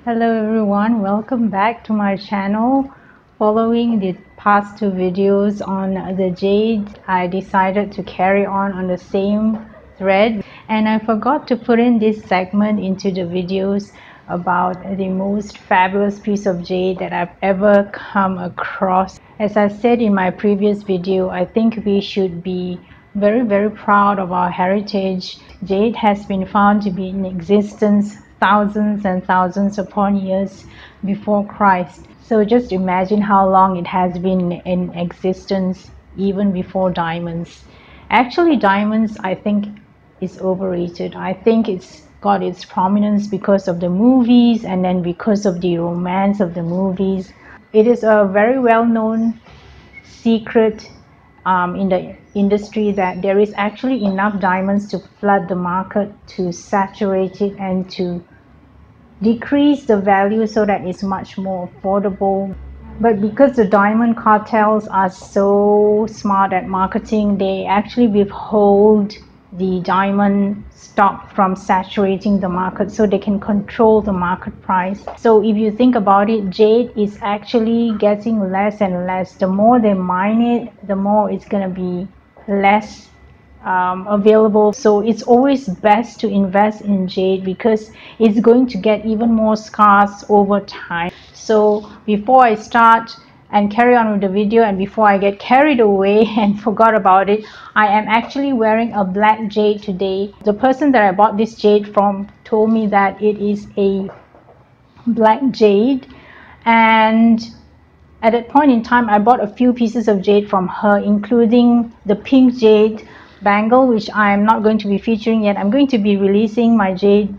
Hello everyone, welcome back to my channel. Following the past two videos on the jade, I decided to carry on the same thread, and I forgot to put in this segment into the videos about the most fabulous piece of jade that I've ever come across. As I said in my previous video, I think we should be very proud of our heritage. Jade has been found to be in existence thousands and thousands upon years before Christ. So just imagine how long it has been in existence, even before diamonds. Actually, diamonds, I think, is overrated. I think it's got its prominence because of the movies and then because of the romance of the movies. It is a very well-known secret in the industry that there is actually enough diamonds to flood the market, to saturate it, and to decrease the value so that it's much more affordable. But because the diamond cartels are so smart at marketing, they actually withhold the diamond stock from saturating the market so they can control the market price. So if you think about it, jade is actually getting less and less. The more they mine it, the more it's going to be less available. So it's always best to invest in jade because it's going to get even more scarce over time. So before I start and carry on with the video, and before I get carried away and forgot about it, I am actually wearing a black jade today. The person that I bought this jade from told me that it is a black jade, and at that point in time I bought a few pieces of jade from her, including the pink jade bangle, which I am not going to be featuring yet. I'm going to be releasing my jade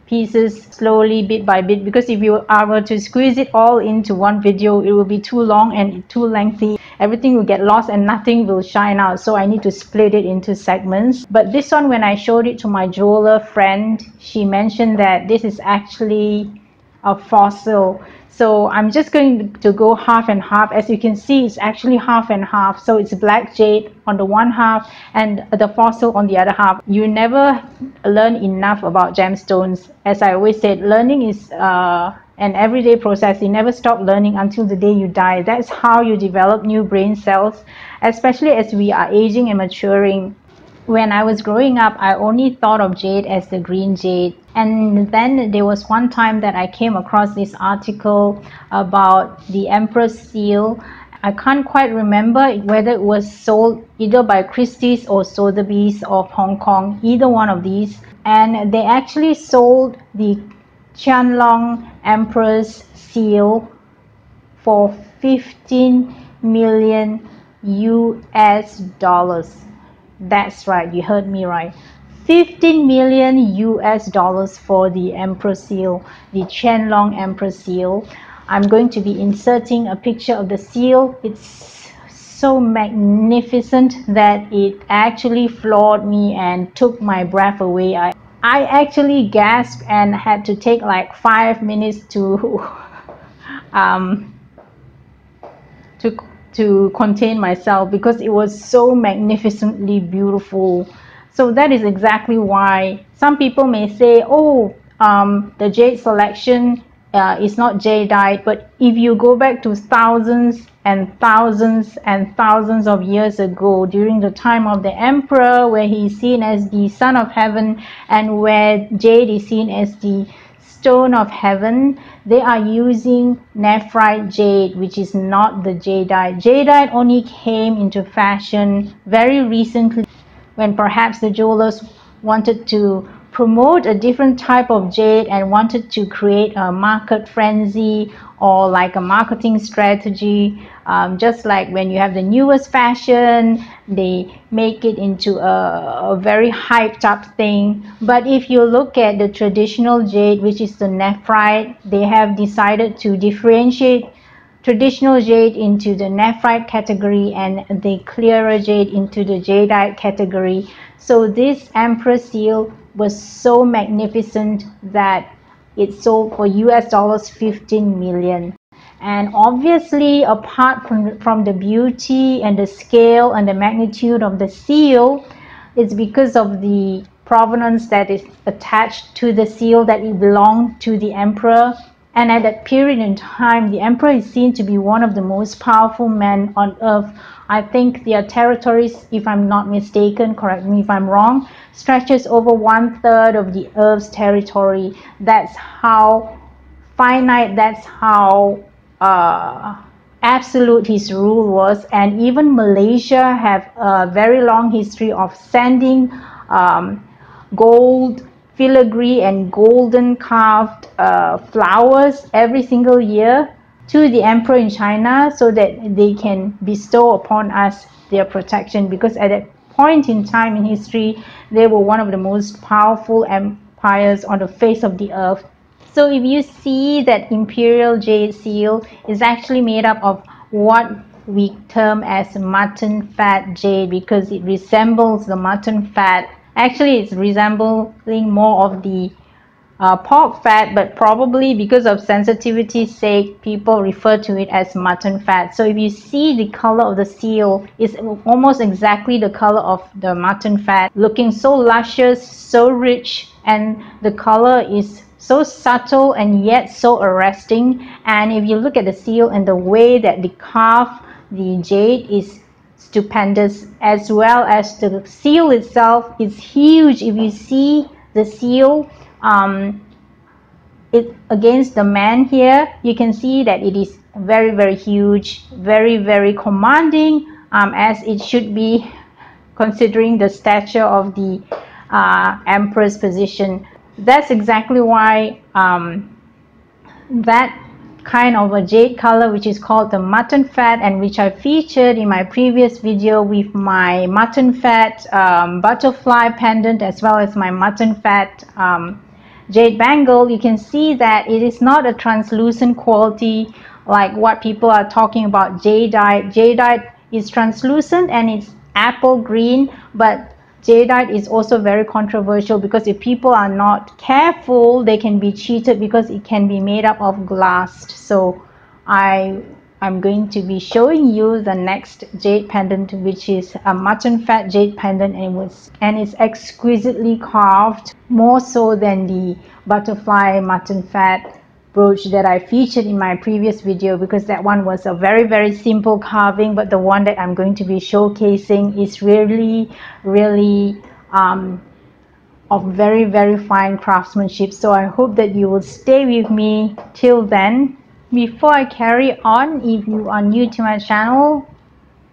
pieces slowly, bit by bit, because if I were to squeeze it all into one video, it will be too long and too lengthy. Everything will get lost and nothing will shine out, so I need to split it into segments. But this one, when I showed it to my jeweler friend, she mentioned that this is actually a fossil. So I'm just going to go half and half. As you can see, it's actually half and half. So it's black jade on the one half and the fossil on the other half. You never learn enough about gemstones. As I always said, learning is an everyday process. You never stop learning until the day you die. That's how you develop new brain cells, especially as we are aging and maturing. When I was growing up, I only thought of jade as the green jade. And then there was one time that I came across this article about the Empress seal. I can't quite remember whether it was sold either by Christie's or Sotheby's of Hong Kong, either one of these. And they actually sold the Qianlong Empress seal for 15 million US dollars. That's right, you heard me right. 15 million US dollars for the Emperor seal, the Qianlong Emperor seal. I'm going to be inserting a picture of the seal. It's so magnificent that it actually floored me and took my breath away. I actually gasped and had to take like 5 minutes to contain myself because it was so magnificently beautiful. So that is exactly why some people may say, oh, the jade selection is not jadeite. But if you go back to thousands and thousands and thousands of years ago, during the time of the emperor, where he is seen as the son of heaven and where jade is seen as the stone of heaven, they are using nephrite jade, which is not the jadeite. Jadeite only came into fashion very recently, when perhaps the jewelers wanted to promote a different type of jade and wanted to create a market frenzy or like a marketing strategy. Just like when you have the newest fashion, they make it into a very hyped up thing. But if you look at the traditional jade, which is the nephrite, they have decided to differentiate traditional jade into the nephrite category and the clearer jade into the jadeite category. So this Empress seal was so magnificent that it sold for US dollars 15 million. And obviously, apart from the beauty and the scale and the magnitude of the seal, it's because of the provenance that is attached to the seal, that it belonged to the emperor. And at that period in time, the emperor is seen to be one of the most powerful men on earth. I think their territories, if I'm not mistaken, correct me if I'm wrong, stretches over 1/3 of the earth's territory. That's how finite, that's how absolute his rule was. And even Malaysia have a very long history of sending gold filigree and golden carved flowers every single year to the emperor in China, so that they can bestow upon us their protection, because at that point in time in history they were one of the most powerful empires on the face of the earth. So if you see that Imperial Jade seal is actually made up of what we term as mutton fat jade, because it resembles the mutton fat. Actually, it's resembling more of the pork fat, but probably because of sensitivity's sake, people refer to it as mutton fat. So if you see the color of the seal, it's almost exactly the color of the mutton fat, looking so luscious, so rich, and the color is so subtle and yet so arresting. And if you look at the seal and the way that they carve the jade is stupendous, as well as the seal itself is huge. If you see the seal it against the man here, you can see that it is very huge, very commanding, as it should be, considering the stature of the emperor's position. That's exactly why that kind of a jade color, which is called the mutton fat, and which I featured in my previous video with my mutton fat butterfly pendant, as well as my mutton fat jade bangle, you can see that it is not a translucent quality like what people are talking about jadeite. Jadeite is translucent and it's apple green, but jadeite is also very controversial, because if people are not careful, they can be cheated, because it can be made up of glass. So I'm going to be showing you the next jade pendant, which is a mutton fat jade pendant, and it's exquisitely carved, more so than the butterfly mutton fat brooch that I featured in my previous video, because that one was a very simple carving. But the one that I'm going to be showcasing is really of very fine craftsmanship. So I hope that you will stay with me till then. Before I carry on, if you are new to my channel,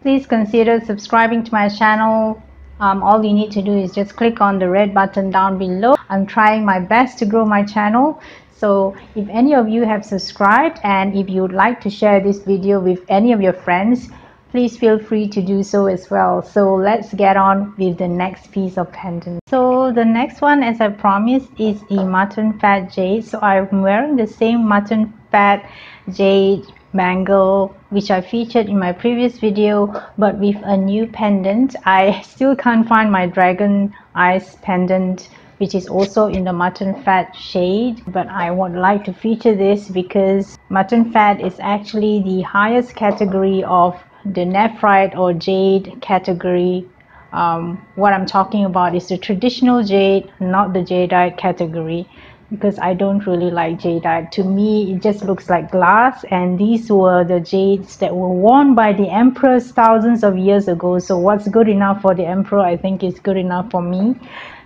please consider subscribing to my channel. All you need to do is just click on the red button down below. I'm trying my best to grow my channel. So if any of you have subscribed, and if you would like to share this video with any of your friends, please feel free to do so as well. So let's get on with the next piece of pendant. So the next one, as I promised, is the mutton fat jade. So I'm wearing the same mutton fat jade bangle which I featured in my previous video, but with a new pendant. I still can't find my dragon eyes pendant, which is also in the mutton fat shade, but I would like to feature this because mutton fat is actually the highest category of the nephrite or jade category. What I'm talking about is the traditional jade, not the jadeite category, because I don't really like jadeite. To me, it just looks like glass, and these were the jades that were worn by the emperors thousands of years ago. So what's good enough for the emperor, I think, is good enough for me,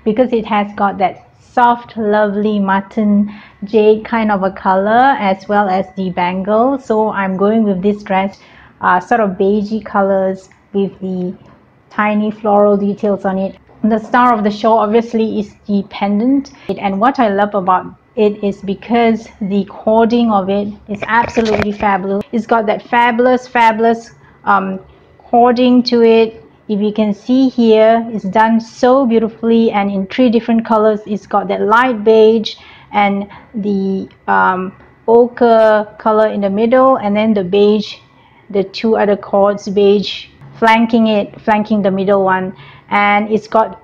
because it has got that soft, lovely mutton jade kind of a color, as well as the bangle. So I'm going with this dress, sort of beigey colors with the tiny floral details on it. The star of the show obviously is the pendant, and what I love about it is because the cording of it is absolutely fabulous. It's got that fabulous cording to it. If you can see here, it's done so beautifully and in 3 different colors. It's got that light beige and the ochre color in the middle, and then the beige, the 2 other cords beige flanking the middle one. And it's got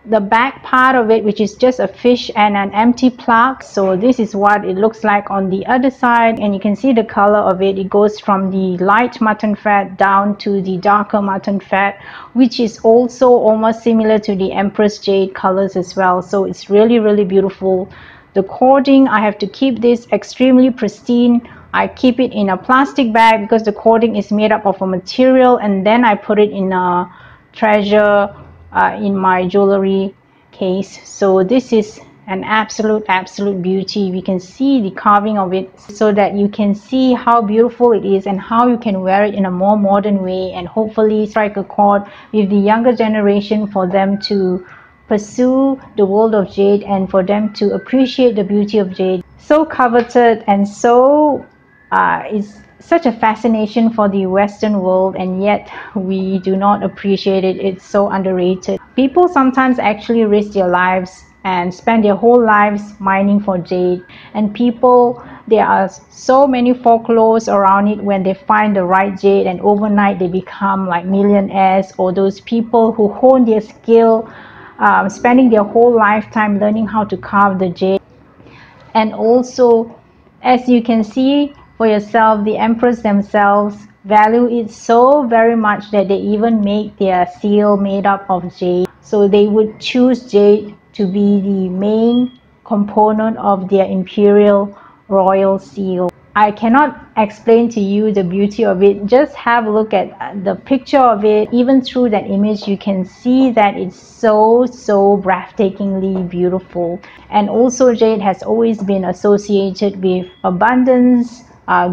the back part of it, which is just a fish and an empty plug. So this is what it looks like on the other side, and you can see the color of it. It goes from the light mutton fat down to the darker mutton fat, which is also almost similar to the Empress Jade colors as well. So it's really beautiful. The cording, I have to keep this extremely pristine. I keep it in a plastic bag because the cording is made up of a material, and then I put it in a treasure in my jewelry case. So this is an absolute beauty. We can see the carving of it, so that you can see how beautiful it is and how you can wear it in a more modern way, and hopefully strike a chord with the younger generation for them to pursue the world of jade and for them to appreciate the beauty of jade. So coveted, and so it's such a fascination for the Western world, and yet we do not appreciate it. It's so underrated. People sometimes actually risk their lives and spend their whole lives mining for jade, and people, there are so many folklores around it. When they find the right jade, and overnight they become like millionaires, or those people who hone their skill, spending their whole lifetime learning how to carve the jade. And also, as you can see for yourself, the emperors themselves value it so very much that they even make their seal made up of jade. So they would choose jade to be the main component of their imperial royal seal. I cannot explain to you the beauty of it. Just have a look at the picture of it. Even through that image, you can see that it's so breathtakingly beautiful. And also, jade has always been associated with abundance,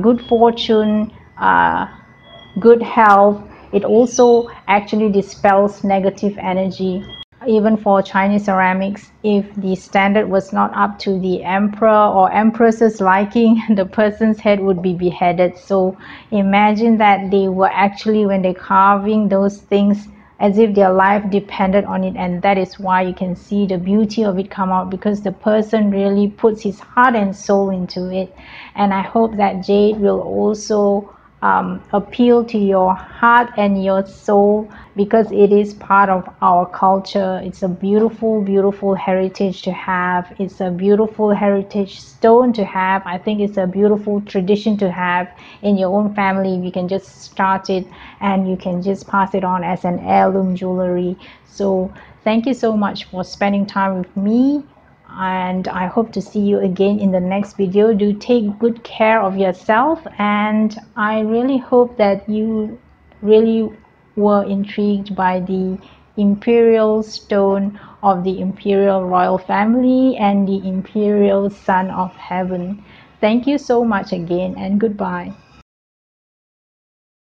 good fortune, good health. It also actually dispels negative energy. Even for Chinese ceramics, if the standard was not up to the emperor or empress's liking, the person's head would be beheaded. So imagine that they were actually, when they're carving those things, as if their life depended on it. And that is why you can see the beauty of it come out, because the person really puts his heart and soul into it. And I hope that jade will also appeal to your heart and your soul, because it is part of our culture. It's a beautiful heritage to have. It's a beautiful heritage stone to have. I think it's a beautiful tradition to have in your own family. You can just start it and you can just pass it on as an heirloom jewelry. So thank you so much for spending time with me, and I hope to see you again in the next video. Do take good care of yourself, and I really hope that you really were intrigued by the imperial stone of the imperial royal family and the imperial son of heaven. Thank you so much again, and goodbye.